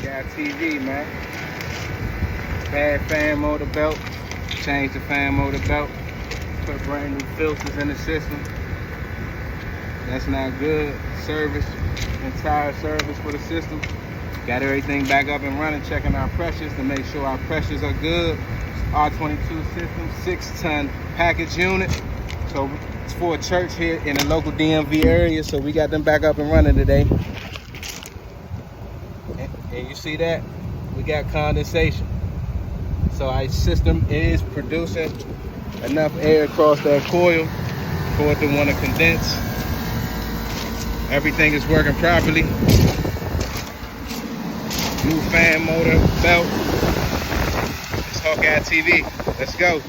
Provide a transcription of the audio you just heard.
Hawkeye TV, man. Bad fan motor belt. Change the fan motor belt. Put brand new filters in the system. That's not good. Service, entire service for the system. Got everything back up and running, checking our pressures to make sure our pressures are good. R22 system, 6-ton package unit. So it's for a church here in the local DMV area, so we got them back up and running today. And you see that? We got condensation. So our system is producing enough air across that coil for it to want to condense. Everything is working properly. New fan motor belt. It's Hawkeye TV. Let's go.